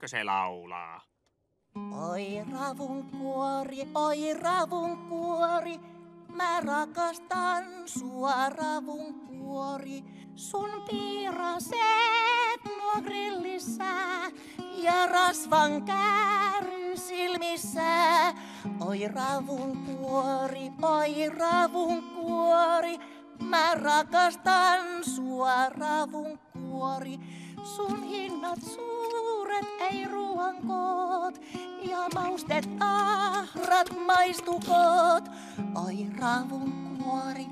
Näinkö se laulaa? Oi ravunkuori, mä rakastan sua ravunkuori. Sun piiraset nuo grillissä ja rasvan kääry silmissä. Oi ravunkuori, mä rakastan sua ravunkuori. Sun hinnat suuret, ei ruoan koot, ja maustet ahrat maistukot. Oi ravunkuori,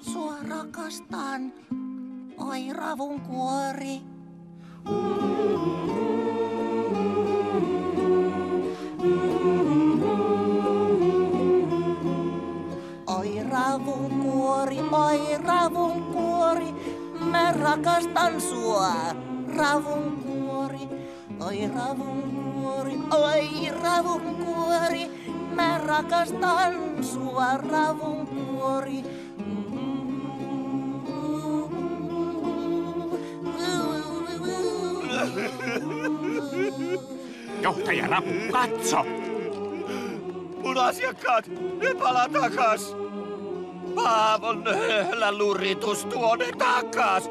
sua rakastan, oi ravunkuori. Oi ravunkuori, mä rakastan sua, ravunkuori. Oi ravunkuori, mä rakastan sua, ravunkuori. Johtaja Rapu, katso! Mun asiakkaat, ne palaa takas! Paavon höhlä luritus tuonne takas!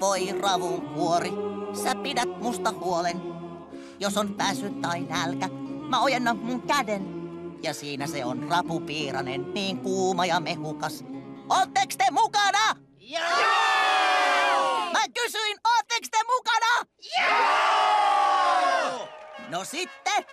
Voi ravunkuori, sä pidät musta huolen. Jos on väsy tai nälkä, mä ojennan mun käden. Ja siinä se on rapupiiranen, niin kuuma ja mehukas. Ootteks te mukana? Joo! Mä kysyin, ootteks te mukana? Joo! No sitten,